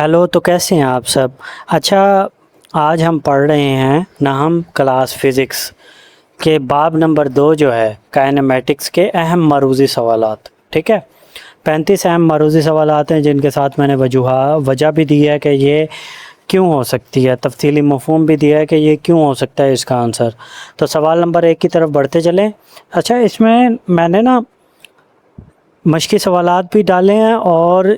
Hello, तो कैसे हैं आप सब। अच्छा, आज हम पढ़ रहे हैं नाहम क्लास फ़िज़िक्स के बाब नंबर 2 जो है काइनेमेटिक्स के अहम मरूज़ी सवालात। ठीक है, 35 अहम मरूज़ी सवालात हैं जिनके साथ मैंने वजह भी दी है कि ये क्यों हो सकती है, तफसीली मफ़हूम भी दिया है कि ये क्यों हो सकता है इसका आंसर। तो सवाल नंबर 1 की तरफ बढ़ते चलें। अच्छा, इसमें मैंने ना मश्की सवालात भी डाले हैं और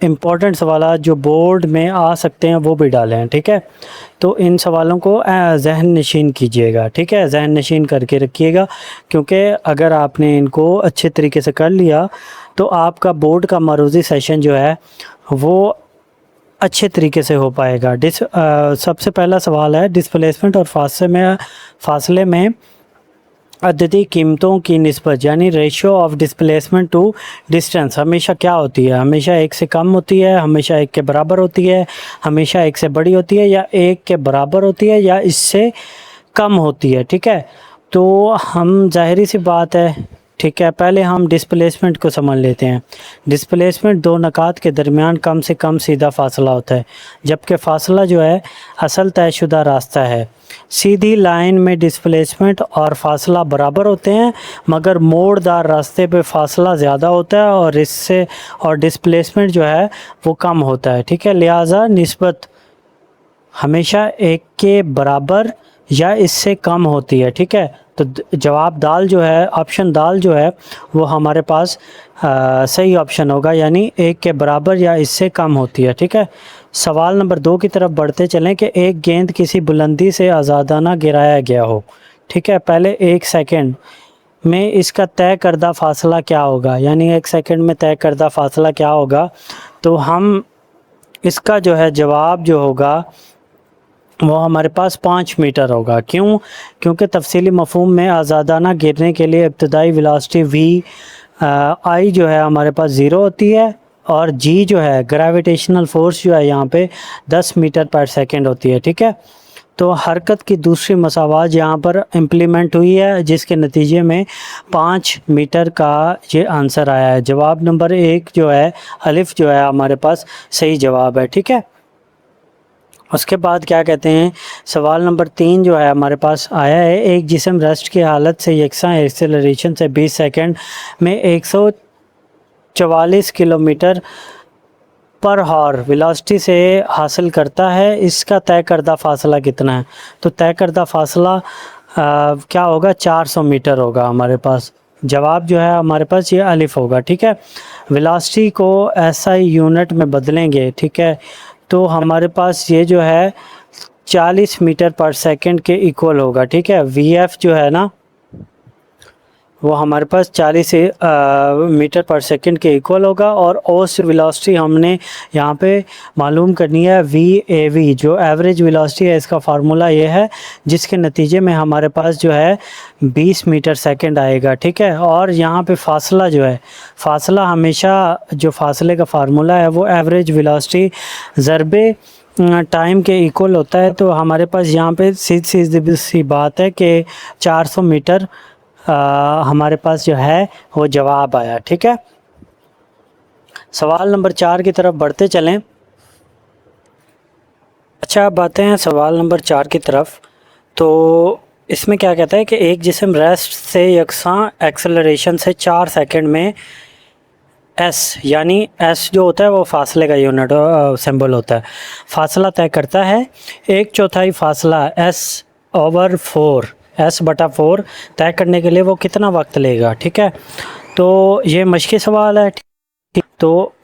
इम्पॉर्टेंट सवालात जो बोर्ड में आ सकते हैं वो भी डाले हैं। ठीक है, तो इन सवालों को जहन नशीन कीजिएगा। ठीक है, जहन नशीन करके रखिएगा, क्योंकि अगर आपने इनको अच्छे तरीके से कर लिया तो आपका बोर्ड का मरूज़ी सेशन जो है वो अच्छे तरीके से हो पाएगा। सबसे पहला सवाल है डिस्प्लेसमेंट और फासले में अददी कीमतों की निस्बत, यानी ratio of displacement to distance हमेशा क्या होती है? हमेशा 1 से कम होती है, हमेशा 1 के बराबर होती है, हमेशा 1 से बड़ी होती है, या 1 के बराबर होती है, या इससे कम होती है। ठीक है, तो हम ज़ाहिरी सी बात है, ठीक है, पहले हम डिस्प्लेसमेंट को समझ लेते हैं। डिस्प्लेसमेंट दो नकात के दरमियान कम से कम सीधा फासला होता है, जबकि फासला जो है असल तयशुदा रास्ता है। सीधी लाइन में डिस्प्लेसमेंट और फासला बराबर होते हैं, मगर मोड़दार रास्ते पे फासला ज़्यादा होता है और डिस्प्लेसमेंट जो है वो कम होता है। ठीक है, लिहाजा निस्बत हमेशा 1 के बराबर या इससे कम होती है। ठीक है, तो जवाब दाल जो है, ऑप्शन दाल जो है वो हमारे पास सही ऑप्शन होगा, यानी 1 के बराबर या इससे कम होती है। ठीक है, सवाल नंबर 2 की तरफ बढ़ते चलें कि एक गेंद किसी बुलंदी से आज़ादाना गिराया गया हो। ठीक है, पहले 1 सेकंड में इसका तय करदा फासला क्या होगा, यानी 1 सेकंड में तय करदा फासला क्या होगा, तो हम इसका जो है जवाब जो होगा वो हमारे पास 5 मीटर होगा। क्यों? क्योंकि तफसीली मफ़हूम में आज़ादाना गिरने के लिए इब्तदाई वेलोसिटी वी आई जो है हमारे पास 0 होती है, और जी जो है ग्रेविटेशनल फोर्स जो है यहाँ पे 10 मीटर पर सेकंड होती है। ठीक है, तो हरकत की दूसरी मसावात यहाँ पर इम्प्लीमेंट हुई है, जिसके नतीजे में 5 मीटर का ये आंसर आया है। जवाब नंबर 1 जो है अलिफ जो है हमारे पास सही जवाब है। ठीक है, उसके बाद क्या कहते हैं, सवाल नंबर 3 जो है हमारे पास आया है, एक जिस्म रेस्ट की हालत से यकसा एक्सेलरेशन से 20 सेकंड में 144 किलोमीटर पर हॉर वेलोसिटी से हासिल करता है, इसका तय करदा फासला कितना है? तो तय करदा फासला क्या होगा? 400 मीटर होगा हमारे पास। जवाब जो है हमारे पास ये अलिफ होगा। ठीक है, वेलोसिटी को एसआई यूनिट में बदलेंगे, ठीक है, तो हमारे पास ये जो है 40 मीटर पर सेकंड के इक्वल होगा। ठीक है, वीएफ जो है ना वो हमारे पास 40 मीटर पर सेकंड के इक्वल होगा, और औसत वेलोसिटी हमने यहाँ पे मालूम करनी है VAV, जो एवरेज वेलोसिटी है, इसका फार्मूला ये है, जिसके नतीजे में हमारे पास जो है 20 मीटर सेकंड आएगा। ठीक है, और यहाँ पे फासला जो है, फासला हमेशा जो फासले का फार्मूला है वो एवरेज वेलोसिटी ज़रबे टाइम के इक्वल होता है। तो हमारे पास यहाँ पे सीधी सी बात है कि 400 मीटर हमारे पास जो है वो जवाब आया। ठीक है, सवाल नंबर 4 की तरफ बढ़ते चलें। अच्छा, अब आते हैं सवाल नंबर 4 की तरफ। तो इसमें क्या कहता है कि एक जिस्म रेस्ट से यकसां एक्सेलरेशन से 4 सेकंड में एस, यानी एस जो होता है वो फासले का यूनिट सिंबल होता है, फासला तय करता है। 1/4 फासला S/4 S/4 तय करने के लिए वो कितना वक्त लेगा? ठीक है, तो ये मश्की सवाल है। ठीक, तो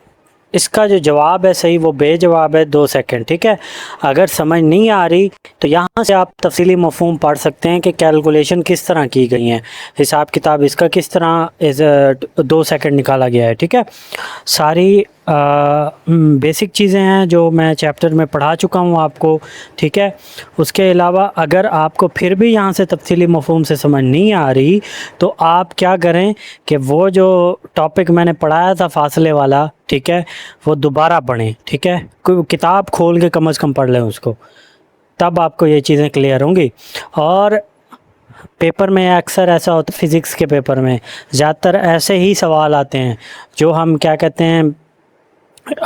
इसका जो जवाब है सही वो बेजवाब है, 2 सेकंड। ठीक है, अगर समझ नहीं आ रही तो यहाँ से आप तफसीली मफ़हूम पढ़ सकते हैं कि कैलकुलेशन किस तरह की गई हैं, हिसाब किताब इसका किस तरह 2 सेकंड निकाला गया है। ठीक है, सारी बेसिक चीज़ें हैं जो मैं चैप्टर में पढ़ा चुका हूँ आपको। ठीक है, उसके अलावा अगर आपको फिर भी यहाँ से तफसीली मफ़हूम से समझ नहीं आ रही तो आप क्या करें कि वो जो टॉपिक मैंने पढ़ाया था फासले वाला, ठीक है, वो दोबारा पढ़ें। ठीक है, किताब खोल के कम से कम पढ़ लें उसको, तब आपको ये चीज़ें क्लियर होंगी। और पेपर में अक्सर ऐसा होता है, फ़िज़िक्स के पेपर में ज़्यादातर ऐसे ही सवाल आते हैं जो हम क्या कहते हैं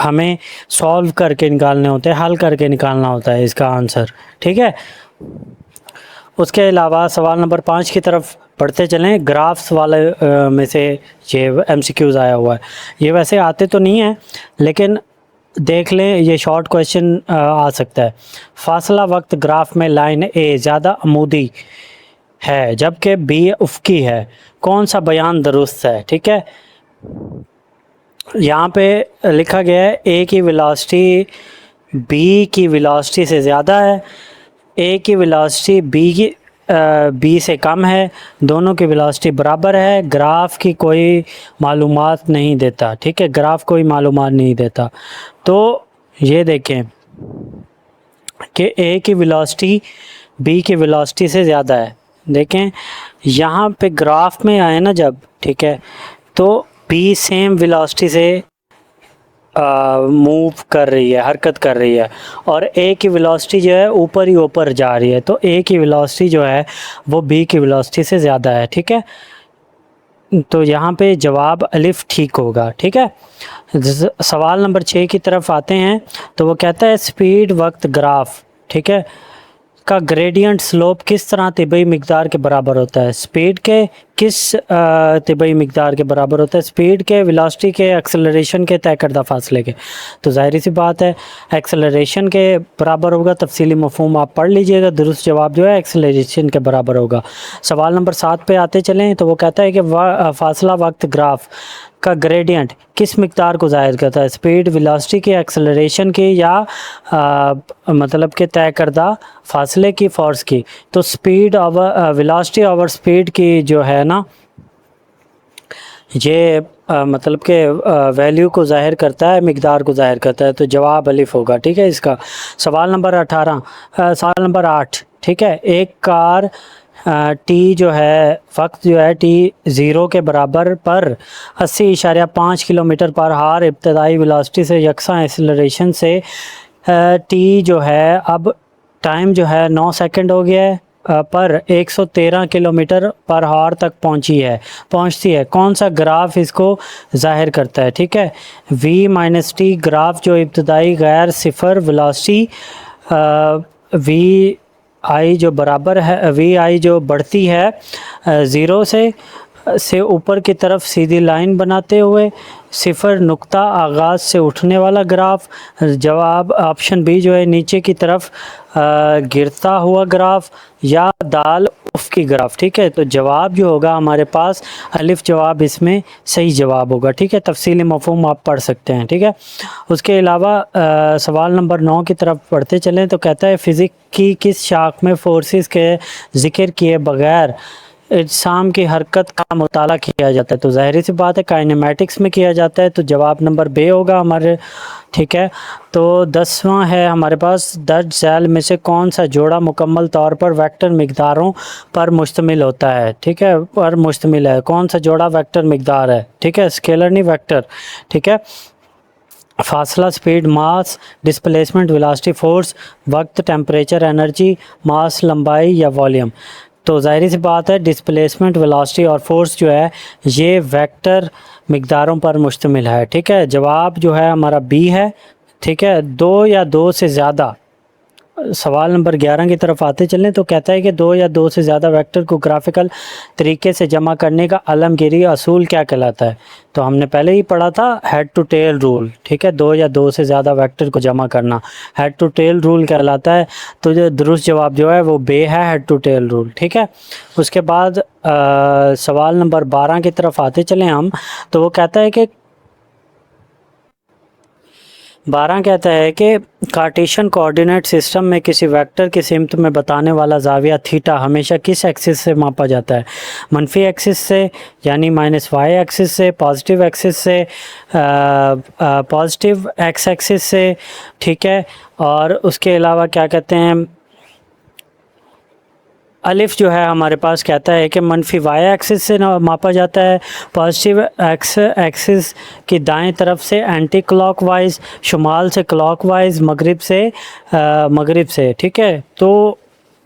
ہمیں سولو کر کے نکالنے ہوتے ہیں، حل کر کے نکالنا ہوتا ہے اس کا آنسر، ٹھیک ہے۔ اس کے علاوہ سوال نمبر 5 کی طرف پڑھتے چلیں، گرافس والے میں سے یہ ایم سی کیوز آیا ہوا ہے۔ یہ ویسے آتے تو نہیں ہیں لیکن دیکھ لیں، یہ شارٹ کویشچن آ سکتا ہے۔ فاصلہ وقت گراف میں لائن اے زیادہ عمودی ہے جبکہ بی افقی ہے، کون سا بیان درست ہے؟ ٹھیک ہے، یہاں پہ لکھا گیا ہے اے کی ویلاسٹی بی کی ویلاسٹی سے زیادہ ہے، اے کی ویلاسٹی بی سے کم ہے، دونوں کی ویلاسٹی برابر ہے، گراف کی کوئی معلومات نہیں دیتا، ٹھیک ہے، گراف کوئی معلومات نہیں دیتا۔ تو یہ دیکھیں کہ اے کی ویلاسٹی بی کی ویلاسٹی سے زیادہ ہے، دیکھیں یہاں پہ گراف میں آئے نا جب، ٹھیک ہے، تو بی سیم ویلاسٹی سے موو کر رہی ہے، حرکت کر رہی ہے، اور اے کی ویلاسٹی جو ہے اوپر ہی اوپر جا رہی ہے، تو اے کی ویلاسٹی جو ہے وہ بی کی ویلاسٹی سے زیادہ ہے، ٹھیک ہے۔ تو یہاں پہ جواب الف ٹھیک ہوگا، ٹھیک ہے۔ سوال نمبر 6 کی طرف آتے ہیں، تو وہ کہتا ہے اسپیڈ وقت گراف، ٹھیک ہے، کا گریڈینٹ سلوپ کس طرح طبعی مقدار کے برابر ہوتا ہے؟ اسپیڈ کے کس طبعی مقدار کے برابر ہوتا ہے؟ اسپیڈ کے، ویلاسٹی کے، ایکسلریشن کے، طے کردہ فاصلے کے۔ تو ظاہری سی بات ہے ایکسلریشن کے برابر ہوگا، تفصیلی مفہوم آپ پڑھ لیجئے گا، درست جواب جو ہے ایکسلریشن کے برابر ہوگا۔ سوال نمبر 7 پہ آتے چلیں، تو وہ کہتا ہے کہ فاصلہ وقت گراف کا گریڈینٹ کس مقدار کو ظاہر کرتا ہے؟ اسپیڈ، ویلاسٹی کی، ایکسلریشن کی، یا مطلب کہ طے کردہ فاصلے کی، فورس کی؟ تو speed over velocity over speed کی جو ہے نا، یہ مطلب کہ ویلیو کو ظاہر کرتا ہے، مقدار کو ظاہر کرتا ہے، تو جواب الف ہوگا، ٹھیک ہے اس کا۔ سوال نمبر 8، ٹھیک ہے، ایک کار ٹی جو ہے، وقت جو ہے ٹی 0 کے برابر پر 80.5 کلومیٹر پر ہار ابتدائی ویلاسٹی سے یکساں ایکسلریشن سے ٹی جو ہے اب ٹائم جو ہے 9 سیکنڈ ہو گیا ہے پر 113 کلومیٹر پر ہار تک پہنچتی ہے، کون سا گراف اس کو ظاہر کرتا ہے؟ ٹھیک ہے، وی مائنس ٹی گراف جو ابتدائی غیر صفر ویلاسٹی وی آئی جو برابر ہے، وی آئی جو بڑھتی ہے 0 سے اوپر کی طرف سیدھی لائن بناتے ہوئے، صفر نقطہ آغاز سے اٹھنے والا گراف، جواب آپشن بی جو ہے نیچے کی طرف گرتا ہوا گراف، یا دال افقی گراف، ٹھیک ہے۔ تو جواب جو ہوگا ہمارے پاس الف جواب اس میں صحیح جواب ہوگا، ٹھیک ہے، تفصیلی مفہوم آپ پڑھ سکتے ہیں، ٹھیک ہے۔ اس کے علاوہ سوال نمبر 9 کی طرف پڑھتے چلیں، تو کہتا ہے فزکس کی کس شاخ میں فورسز کے ذکر کیے بغیر اجسام کی حرکت کا مطالعہ کیا جاتا ہے؟ تو ظاہری سی بات ہے کائنیمیٹکس میں کیا جاتا ہے، تو جواب نمبر بے ہوگا ہمارے، ٹھیک ہے۔ تو 10واں ہے ہمارے پاس، درج ذیل میں سے کون سا جوڑا مکمل طور پر ویکٹر مقداروں پر مشتمل ہوتا ہے؟ ٹھیک ہے، پر مشتمل ہے، کون سا جوڑا ویکٹر مقدار ہے؟ ٹھیک ہے، اسکیلر نہیں ویکٹر، ٹھیک ہے۔ فاصلہ، اسپیڈ، ماس، ڈسپلیسمنٹ، ویلاسٹی، فورس، وقت، ٹیمپریچر، انرجی، ماس، لمبائی یا والیوم؟ تو ظاہری سی بات ہے ڈسپلیسمنٹ، ویلاسٹی اور فورس جو ہے یہ ویکٹر مقداروں پر مشتمل ہے، ٹھیک ہے۔ جواب جو ہے ہمارا بی ہے، ٹھیک ہے، 2 یا 2 سے زیادہ۔ سوال نمبر 11 کی طرف آتے چلیں، تو کہتا ہے کہ 2 یا 2 سے زیادہ ویکٹر کو گرافیکل طریقے سے جمع کرنے کا علمگیری اصول کیا کہلاتا ہے؟ تو ہم نے پہلے ہی پڑھا تھا ہیڈ ٹو ٹیل رول، ٹھیک ہے، 2 یا 2 سے زیادہ ویکٹر کو جمع کرنا ہیڈ ٹو ٹیل رول کہلاتا ہے، تو جو درست جواب جو ہے وہ بے ہے، ہیڈ ٹو ٹیل رول، ٹھیک ہے۔ اس کے بعد سوال نمبر 12 کی طرف آتے چلیں ہم، تو وہ کہتا ہے کہ 12 کہتا ہے کہ کارٹیشین کوآرڈینیٹ سسٹم میں کسی ویکٹر کی سمت میں بتانے والا زاویہ تھیٹا ہمیشہ کس ایکسس سے ماپا جاتا ہے؟ منفی ایکسس سے، یعنی -y ایکسس سے، پازیٹیو ایکسس سے، پازیٹیو ایکس ایکسس سے، ٹھیک ہے۔ اور اس کے علاوہ کیا کہتے ہیں، الف جو ہے ہمارے پاس کہتا ہے کہ منفی y ایکسس سے ماپا جاتا ہے، پازیٹیو ایکسس کی دائیں طرف سے اینٹی کلاک وائز، شمال سے کلاک وائز، مغرب سے، ٹھیک ہے۔ تو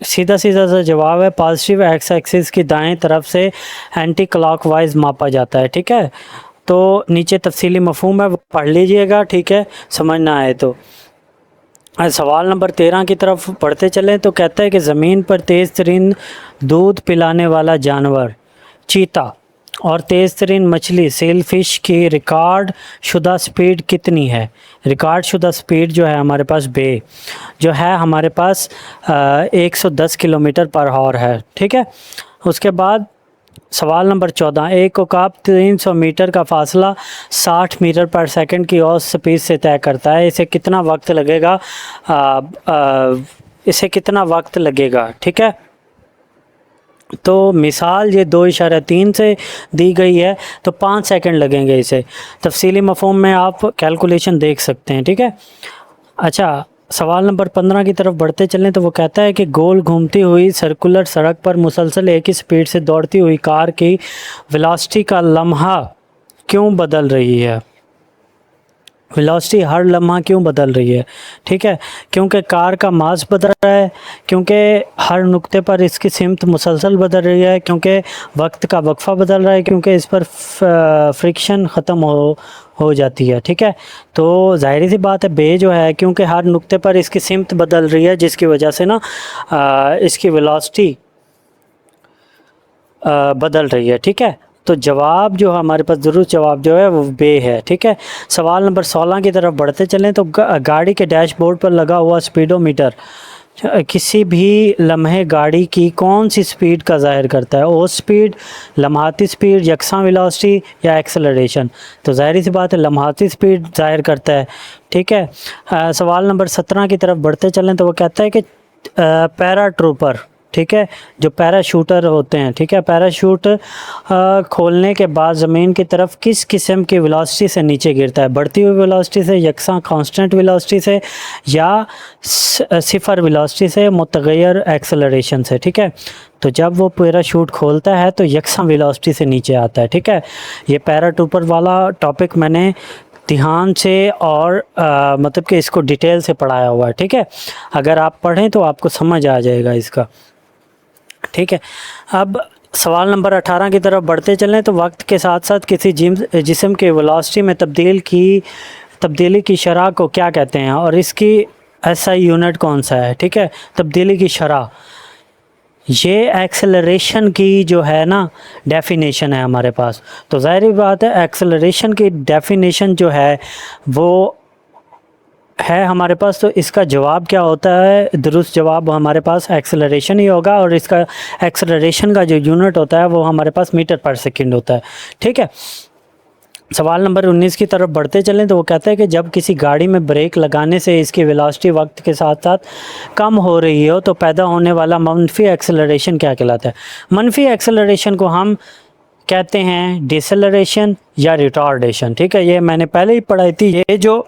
سیدھا سا جواب ہے پازیٹیو ایکس ایکسس کی دائیں طرف سے اینٹی کلاک وائز ماپا جاتا ہے، ٹھیک ہے۔ تو نیچے تفصیلی مفہوم ہے وہ پڑھ لیجئے گا، ٹھیک ہے، سمجھ نہ آئے تو۔ سوال نمبر 13 کی طرف پڑھتے چلیں تو کہتا ہے کہ زمین پر تیز ترین دودھ پلانے والا جانور چیتا اور تیز ترین مچھلی سیل فش کی ریکارڈ شدہ سپیڈ کتنی ہے؟ ریکارڈ شدہ سپیڈ جو ہے ہمارے پاس بے جو ہے ہمارے پاس 110 کلومیٹر پر ہور ہے، ٹھیک ہے۔ اس کے بعد سوال نمبر 14، ایک عقاب 300 میٹر کا فاصلہ 60 میٹر پر سیکنڈ کی اوسط سپیڈ سے طے کرتا ہے، اسے کتنا وقت لگے گا؟ ٹھیک ہے، تو مثال یہ 2.3 سے دی گئی ہے تو 5 سیکنڈ لگیں گے اسے۔ تفصیلی مفہوم میں آپ کیلکولیشن دیکھ سکتے ہیں، ٹھیک ہے۔ اچھا، سوال نمبر 15 کی طرف بڑھتے چلیں تو وہ کہتا ہے کہ گول گھومتی ہوئی سرکولر سڑک پر مسلسل ایک ہی سپیڈ سے دوڑتی ہوئی کار کی ویلاسٹی کا لمحہ کیوں بدل رہی ہے؟ ویلاسٹی ہر لمحہ کیوں بدل رہی ہے؟ ٹھیک ہے، کیونکہ کار کا ماس بدل رہا ہے، کیونکہ ہر نقطے پر اس کی سمت مسلسل بدل رہی ہے، کیونکہ وقت کا وقفہ بدل رہا ہے، کیونکہ اس پر فرکشن ختم ہو جاتی ہے، ٹھیک ہے۔ تو ظاہری سی بات ہے بے جو ہے، کیونکہ ہر نقطے پر اس کی سمت بدل رہی ہے جس کی وجہ سے نا اس کی ویلاسٹی بدل رہی ہے، ٹھیک ہے۔ تو جواب جو ہمارے پاس درست جواب جو ہے وہ بے ہے، ٹھیک ہے۔ سوال نمبر 16 کی طرف بڑھتے چلیں تو گاڑی کے ڈیش بورڈ پر لگا ہوا سپیڈو میٹر کسی بھی لمحے گاڑی کی کون سی سپیڈ کا ظاہر کرتا ہے؟ اوس سپیڈ، لمحاتی سپیڈ، یکساں ویلاسٹی یا ایکسلریشن؟ تو ظاہری سی بات ہے لمحاتی سپیڈ ظاہر کرتا ہے، ٹھیک ہے۔ سوال نمبر 17 کی طرف بڑھتے چلیں تو وہ کہتا ہے کہ پیرا ٹروپر، ٹھیک ہے، جو پیرا شوٹر ہوتے ہیں، ٹھیک ہے، پیراشوٹ کھولنے کے بعد زمین کی طرف کس قسم کی ویلاسٹی سے نیچے گرتا ہے؟ بڑھتی ہوئی ویلاسٹی سے، یکساں کانسٹنٹ ویلاسٹی سے، یا صفر ویلاسٹی سے، متغیر ایکسلریشن سے، ٹھیک ہے۔ تو جب وہ پیراشوٹ کھولتا ہے تو یکساں ویلاسٹی سے نیچے آتا ہے، ٹھیک ہے۔ یہ پیرا ٹروپر والا ٹاپک میں نے دھیان سے اور مطلب کہ اس کو ڈیٹیل سے پڑھایا ہوا ہے، ٹھیک ہے۔ اگر آپ پڑھیں تو آپ کو سمجھ آ جائے گا اس کا، ٹھیک ہے۔ اب سوال نمبر 18 کی طرف بڑھتے چلیں تو وقت کے ساتھ ساتھ کسی جسم کے ویلاسٹی میں تبدیلی کی شرح کو کیا کہتے ہیں اور اس کی SI یونٹ کون سا ہے؟ ٹھیک ہے، تبدیلی کی شرح یہ ایکسلریشن کی جو ہے نا ڈیفینیشن ہے ہمارے پاس۔ تو ظاہری بات ہے ایکسلریشن کی ڈیفینیشن جو ہے وہ ہے ہمارے پاس، تو اس کا جواب کیا ہوتا ہے؟ درست جواب ہمارے پاس ایکسلریشن ہی ہوگا، اور اس کا ایکسلریشن کا جو یونٹ ہوتا ہے وہ ہمارے پاس میٹر پر سیکنڈ ہوتا ہے، ٹھیک ہے۔ سوال نمبر 19 کی طرف بڑھتے چلیں تو وہ کہتا ہے کہ جب کسی گاڑی میں بریک لگانے سے اس کی ویلاسٹی وقت کے ساتھ ساتھ کم ہو رہی ہو تو پیدا ہونے والا منفی ایکسلریشن کیا کہلاتا ہے؟ منفی ایکسلریشن کو ہم کہتے ہیں ڈیسلریشن یا ریٹارڈیشن، ٹھیک ہے۔ یہ میں نے پہلے ہی پڑھائی تھی، یہ جو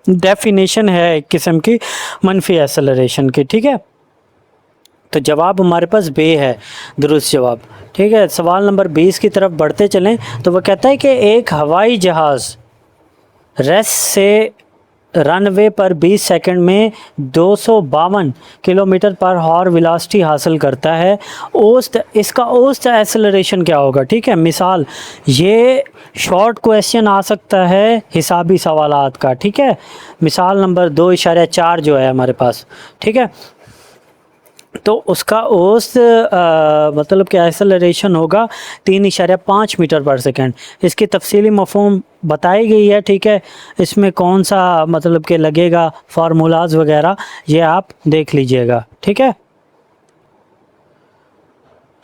ڈیفینیشن ہے ایک قسم کی منفی ایکسلریشن کی، ٹھیک ہے۔ تو جواب ہمارے پاس بے ہے، درست جواب، ٹھیک ہے۔ سوال نمبر 20 کی طرف بڑھتے چلیں تو وہ کہتا ہے کہ ایک ہوائی جہاز ریس سے رن وے پر 20 سیکنڈ میں 252 کلومیٹر پر ہار ویلاسٹی حاصل کرتا ہے، اس کا اوسط ایکسلریشن کیا ہوگا؟ ٹھیک ہے، مثال یہ شارٹ کویسچن آ سکتا ہے حسابی سوالات کا، ٹھیک ہے۔ مثال نمبر 2.4 جو ہے ہمارے پاس، ٹھیک ہے، تو اس کا اوسط مطلب کہ ایکسلریشن ہوگا 3.5 میٹر پر سیکنڈ۔ اس کی تفصیلی مفہوم بتائی گئی ہے، ٹھیک ہے، اس میں کون سا مطلب کہ لگے گا فارمولاز وغیرہ یہ آپ دیکھ لیجئے گا، ٹھیک ہے۔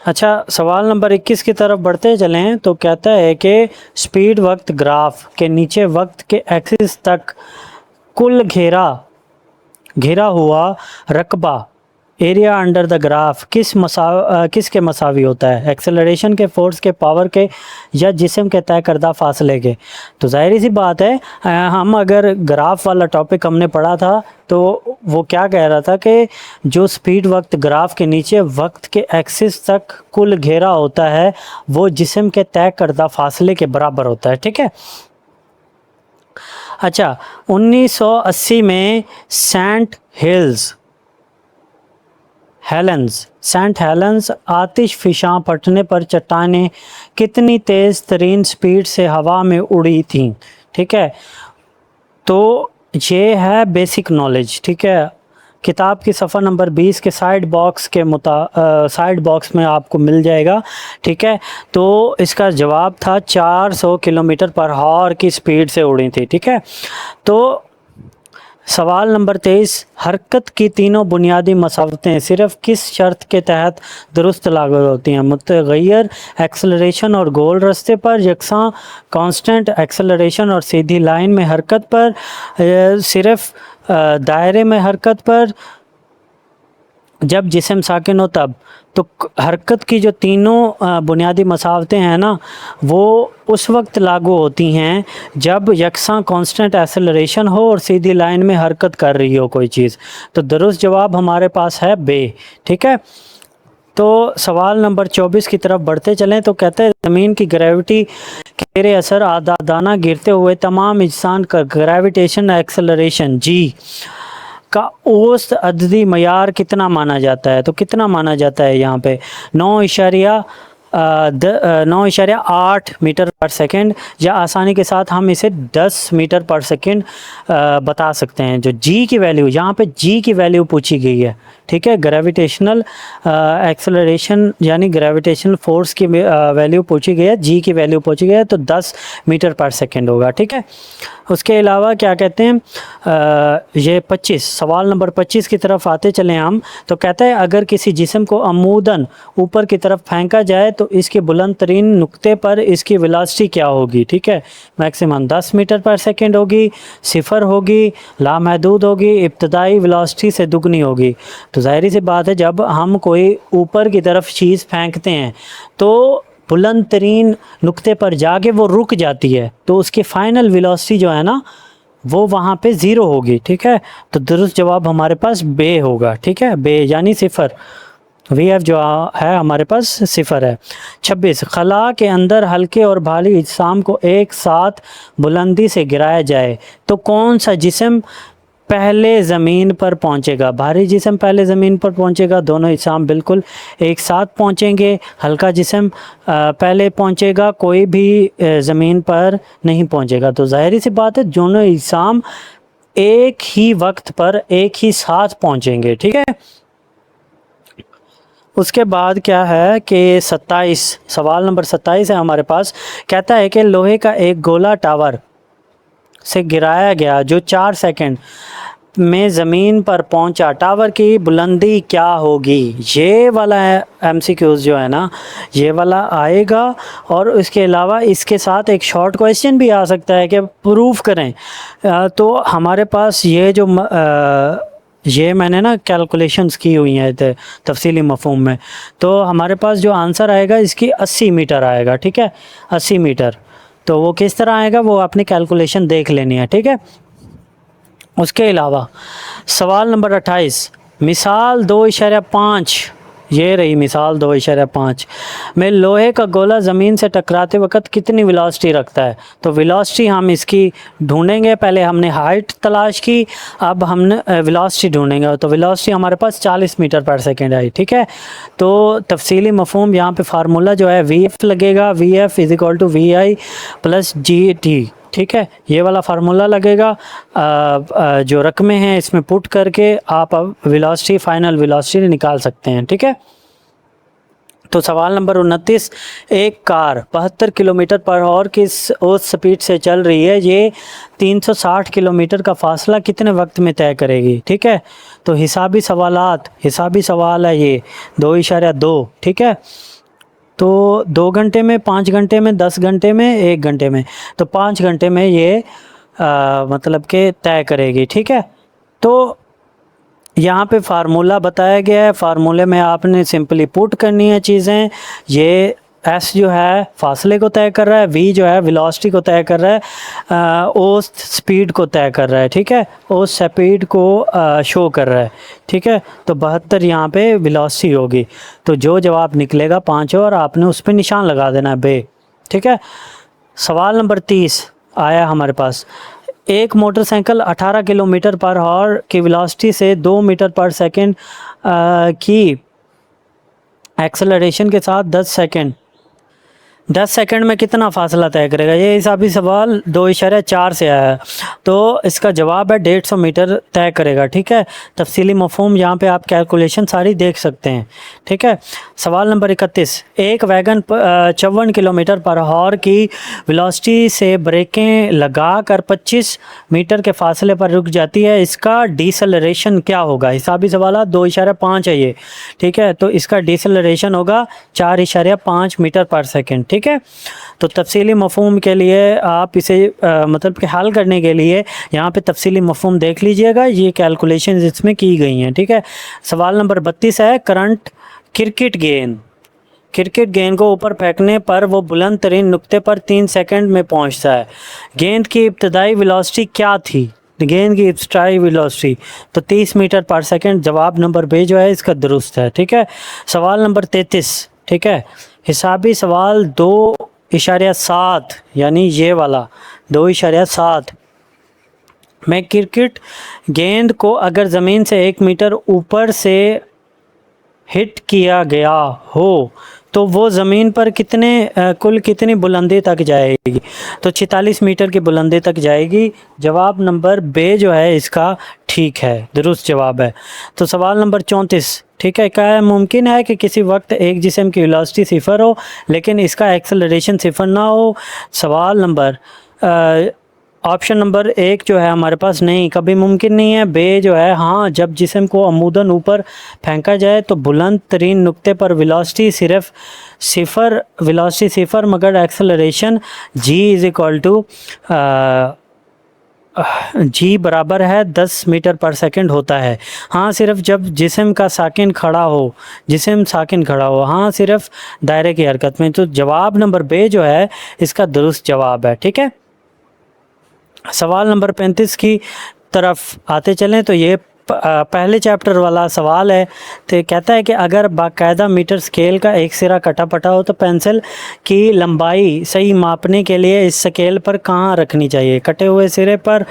اچھا، سوال نمبر 21 کی طرف بڑھتے چلیں تو کہتا ہے کہ سپیڈ وقت گراف کے نیچے وقت کے ایکسس تک کل گھیرا ہوا رقبہ ایریا انڈر دا گراف کس کے مساوی ہوتا ہے؟ ایکسلریشن کے، فورس کے، پاور کے، یا جسم کے طے کردہ فاصلے کے؟ تو ظاہری سی بات ہے ہم اگر گراف والا ٹاپک ہم نے پڑھا تھا تو وہ کیا کہہ رہا تھا کہ جو سپیڈ وقت گراف کے نیچے وقت کے ایکسس تک کل گھیرا ہوتا ہے وہ جسم کے طے کردہ فاصلے کے برابر ہوتا ہے، ٹھیک ہے۔ اچھا، 1980 میں Saint Helens Helens, Saint Helens आतिश फिशां फटने पर चट्टानें कितनी तेज़ तरीन स्पीड से हवा में उड़ी थीं। ठीक है, तो ये है बेसिक नॉलेज। ठीक है, किताब की सफ़ा नंबर 20 के साइड बॉक्स में आपको मिल जाएगा। ठीक है, तो इसका जवाब था 400 किलोमीटर पर आवर की स्पीड से उड़ी थी। ठीक है, तो सवाल नंबर 23, हरकत की तीनों बुनियादी मसावतें सिर्फ किस शर्त के तहत दुरुस्त लागू होती हैं? मुतगय्यर एक्सेलरेशन और गोल रास्ते पर, यकसां कांस्टेंट एक्सेलरेशन और सीधी लाइन में हरकत पर, सिर्फ दायरे में हरकत पर, जब जिस्म साकिन हो तब। तो हरकत की जो तीनों बुनियादी मसावतें हैं ना, वो उस वक्त लागू होती हैं जब यकसां कांस्टेंट एक्सेलरेशन हो और सीधी लाइन में हरकत कर रही हो कोई चीज़। तो दुरुस्त जवाब हमारे पास है बे। ठीक है, तो सवाल नंबर 24 की तरफ बढ़ते चलें। तो कहते हैं ज़मीन की ग्रेविटी के ज़ेरे असर आदादाना गिरते हुए तमाम इंसान का ग्रेविटेशन एक्सेलरेशन जी का औसत अददी मयार कितना माना जाता है? तो कितना माना जाता है यहाँ पे? 9.8 मीटर पर सेकंड, या आसानी के साथ हम इसे 10 मीटर पर सेकंड बता सकते हैं। जो जी की वैल्यू, यहाँ पे जी की वैल्यू पूछी गई है। ठीक है, ग्रेविटेशनल एक्सेलरेशन यानी ग्रेविटेशनल फोर्स की वैल्यू पूछी गई है, जी की वैल्यू पूछी गई है, तो 10 मीटर पर सेकंड होगा। ठीक है, उसके अलावा क्या कहते हैं, ये 25 सवाल नंबर 25 की तरफ आते चले हम। तो कहता है अगर किसी जिस्म को अमूदन ऊपर की तरफ फेंका जाए तो इसके बुलंद तरीन नुक्ते पर इसकी वेलोसिटी क्या होगी? ठीक है, मैक्सिमम 10 मीटर पर सेकंड होगी, सिफर होगी, लामहदूद होगी, इब्तदाई वेलोसिटी से दुगनी होगी। तो ज़ाहिर सी बात है, जब हम कोई ऊपर की तरफ चीज़ फेंकते हैं तो बुलंद तरीन नुक्ते पर जाके वो रुक जाती है, तो उसकी फ़ाइनल वेलोसिटी जो है ना, वो वहाँ पे ज़ीरो होगी। ठीक है, तो दुरुस्त जवाब हमारे पास बे होगा। ठीक है, बे यानी सिफर। VF जो है हमारे पास सिफर है। 26, खला के अंदर हल्के और भारी अजसाम को एक साथ बुलंदी से गिराया जाए तो कौन सा जिस्म पहले ज़मीन पर पहुंचेगा? भारी जिस्म पहले ज़मीन पर पहुंचेगा, दोनों अजसाम बिल्कुल एक साथ पहुंचेंगे। हल्का जिस्म पहले पहुंचेगा, कोई भी ज़मीन पर नहीं पहुंचेगा। तो ज़ाहिर सी बात है, दोनों अजसाम एक ही वक्त पर एक ही साथ पहुंचेंगे। ठीक है, उसके बाद क्या है कि 27 सवाल नंबर 27 है हमारे पास। कहता है कि लोहे का एक गोला टावर से गिराया गया जो 4 सेकंड में ज़मीन पर पहुंचा, टावर की बुलंदी क्या होगी? ये वाला MCQs जो है ना, ये वाला आएगा। और इसके अलावा इसके साथ एक शॉर्ट क्वेश्चन भी आ सकता है कि प्रूफ करें। तो हमारे पास ये मैंने ना कैलकुलेशंस की हुई हैं तफसीली मफ़हूम में। तो हमारे पास जो आंसर आएगा इसकी 80 मीटर आएगा। ठीक है, 80 मीटर। तो वो किस तरह आएगा वो अपनी कैलकुलेशन देख लेनी है। ठीक है, उसके अलावा सवाल नंबर 28, मिसाल 2.5, ये रही मिसाल 2.5 में लोहे का गोला ज़मीन से टकराते वक्त कितनी वेलोसिटी रखता है? तो वेलोसिटी हम इसकी ढूंढेंगे। पहले हमने हाइट तलाश की, अब हमने वेलोसिटी ढूंढेंगे। तो वेलोसिटी हमारे पास 40 मीटर पर सेकंड आई। ठीक है, तो तफसीली मफ़हूम यहाँ पे फार्मूला जो है VF लगेगा, VF = VI + GT। ठीक है, ये वाला फार्मूला लगेगा। जो रकमें हैं इसमें पुट करके आप वेलोसिटी, फाइनल वेलोसिटी निकाल सकते हैं। ठीक है, तो सवाल नंबर 29, एक कार 72 किलोमीटर पर आवर की औसत स्पीड से चल रही है, ये 360 किलोमीटर का फासला कितने वक्त में तय करेगी? ठीक है, तो हिसाबी सवाल है ये 2.2। ठीक है, तो 2 घंटे में, 5 घंटे में, 10 घंटे में, 1 घंटे में। तो 5 घंटे में ये मतलब कि तय करेगी। ठीक है, तो यहाँ पे फार्मूला बताया गया है, फार्मूले में आपने सिंपली पुट करनी है चीज़ें। ये S जो है फासले को तय कर रहा है, V जो है वेलोसिटी को तय कर रहा है, औसत स्पीड को तय कर रहा है। ठीक है, औसत स्पीड को शो कर रहा है। ठीक है, तो 72 यहाँ पे वेलोसिटी होगी। तो जो जवाब निकलेगा 5 और आपने उस पर निशान लगा देना है बे। ठीक है, सवाल नंबर 30 आया हमारे पास। एक मोटरसाइकिल 18 किलोमीटर पर आवर की वेलोसिटी से 2 मीटर पर सेकंड की एक्सेलरेशन के साथ 10 सेकंड में कितना फासला तय करेगा। ये हिसाबी सवाल 2.4 से आया है, तो इसका जवाब है 150 मीटर तय करेगा। ठीक है, तफसीली मफ़हूम यहाँ पे आप कैलकुलेशन सारी देख सकते हैं। ठीक है, सवाल नंबर 31, एक वैगन 54 किलोमीटर पर आवर की वेलोसिटी से ब्रेकें लगा कर 25 मीटर के फासले पर रुक जाती है, इसका डिसलरेशन क्या होगा। हिसाबी सवाल 2.5 है ये। ठीक है, तो इसका डिसलरेशन होगा 4.5 मीटर पर सेकेंड। ठीक है, तो तफसीली मफ़हूम के लिए आप इसे मतलब कि हल करने के लिए यहाँ पे तफसीली मफ़हूम देख लीजिएगा, ये कैलकुलेशन इसमें की गई हैं। ठीक है, सवाल नंबर 32 है, करंट क्रिकेट गेंद को ऊपर फेंकने पर वो बुलंद तरीन नुक्ते पर 3 सेकंड में पहुँचता है। गेंद की इब्तदाई वेलोसिटी क्या थी। गेंद की इब्तदाई वेलोसिटी तो 30 मीटर पर सेकंड। जवाब नंबर बे जो है इसका दुरुस्त है। ठीक है, सवाल नंबर 33। ठीक है, हिसाबी सवाल 2.7 यानी ये वाला 2.7 में क्रिकेट गेंद को अगर ज़मीन से 1 मीटर ऊपर से हिट किया गया हो तो वो ज़मीन पर कुल कितनी बुलंदी तक जाएगी। तो 46 मीटर की बुलंदी तक जाएगी। जवाब नंबर बे जो है इसका ठीक है, दुरुस्त जवाब है। तो सवाल नंबर 34। ठीक है, क्या मुमकिन है कि किसी वक्त एक जिस्म की वेलोसिटी 0 हो लेकिन इसका एक्सेलरेशन 0 ना हो। सवाल नंबर ऑप्शन नंबर 1 जो है हमारे पास नहीं, कभी मुमकिन नहीं है। बे जो है हाँ, जब जिस्म को अमूदन ऊपर फेंका जाए तो बुलंद तरीन नुक्ते पर वेलोसिटी सिर्फ 0 मगर एक्सेलरेशन जी बराबर है 10 मीटर पर सेकंड होता है। हाँ, सिर्फ जब जिस्म साकिन खड़ा हो, हाँ सिर्फ दायरे की हरकत में। तो जवाब नंबर बे जो है इसका दुरुस्त जवाब है। ठीक है, सवाल नंबर 35 की तरफ आते चलें तो ये पहले चैप्टर वाला सवाल है। तो कहता है कि अगर बाकायदा मीटर स्केल का एक सिरा कटा पटा हो तो पेंसिल की लंबाई सही मापने के लिए इस स्केल पर कहाँ रखनी चाहिए। कटे हुए सिरे पर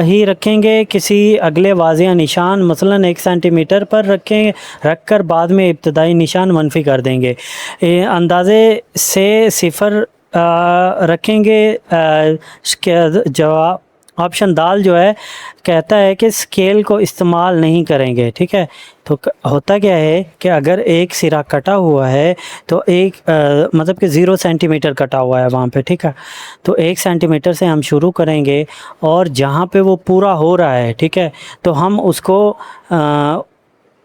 ही रखेंगे, किसी अगले वाज़िया निशान मसलन 1 सेंटीमीटर पर रख कर बाद में इब्तदाई निशान मनफी कर देंगे। अंदाजे से 0 रखेंगे। जवाब ऑप्शन दाल जो है कहता है कि स्केल को इस्तेमाल नहीं करेंगे। ठीक है, तो होता क्या है कि अगर एक सिरा कटा हुआ है तो मतलब कि 0 सेंटीमीटर कटा हुआ है वहाँ पे। ठीक है, तो 1 सेंटीमीटर से हम शुरू करेंगे और जहाँ पे वो पूरा हो रहा है, ठीक है, तो हम उसको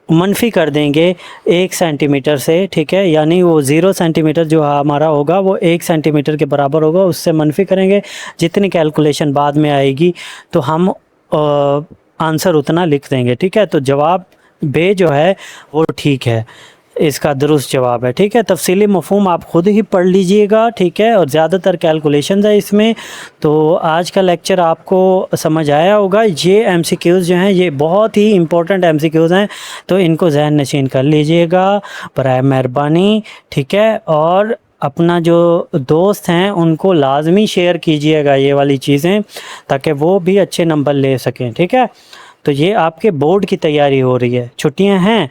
मनफी कर देंगे 1 सेंटीमीटर से। ठीक है, यानी वो 0 सेंटीमीटर जो हमारा होगा वो 1 सेंटीमीटर के बराबर होगा, उससे मनफी करेंगे। जितनी कैलकुलेशन बाद में आएगी तो हम आंसर उतना लिख देंगे। ठीक है, तो जवाब बे जो है वो ठीक है, इसका दुरुस्त जवाब है। ठीक है, तफसीली मफ़हूम आप ख़ुद ही पढ़ लीजिएगा। ठीक है, और ज़्यादातर कैलकुलेशंस है इसमें। तो आज का लेक्चर आपको समझ आया होगा। ये MCQs जो हैं ये बहुत ही इम्पोर्टेंट MCQs हैं, तो इनको ज़हन नशीन कर लीजिएगा बराए मेहरबानी। ठीक है, और अपना जो दोस्त हैं उनको लाजमी शेयर कीजिएगा ये वाली चीज़ें, ताकि वो भी अच्छे नंबर ले सकें। ठीक है, तो ये आपके बोर्ड की तैयारी हो रही है। छुट्टियाँ हैं,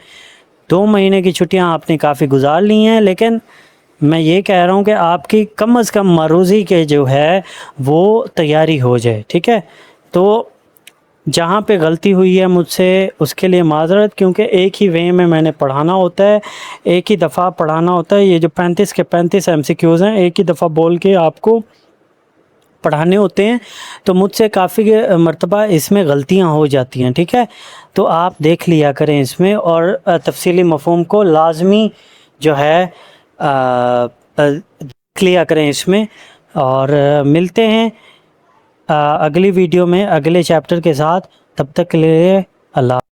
2 महीने की छुट्टियां आपने काफ़ी गुजार ली हैं, लेकिन मैं ये कह रहा हूँ कि आपकी कम से कम मरूज़ी के जो है वो तैयारी हो जाए। ठीक है, तो जहाँ पे गलती हुई है मुझसे उसके लिए माज़रत, क्योंकि एक ही वे में मैंने पढ़ाना होता है, एक ही दफ़ा पढ़ाना होता है। ये जो 35 के 35 MCQs हैं एक ही दफ़ा बोल के आपको पढ़ाने होते हैं, तो मुझसे काफ़ी मर्तबा इसमें गलतियां हो जाती हैं। ठीक है, तो आप देख लिया करें इसमें, और तफसीली मफ़हूम को लाजमी जो है देख लिया करें इसमें। और मिलते हैं अगली वीडियो में अगले चैप्टर के साथ। तब तक के लिए अल्लाह।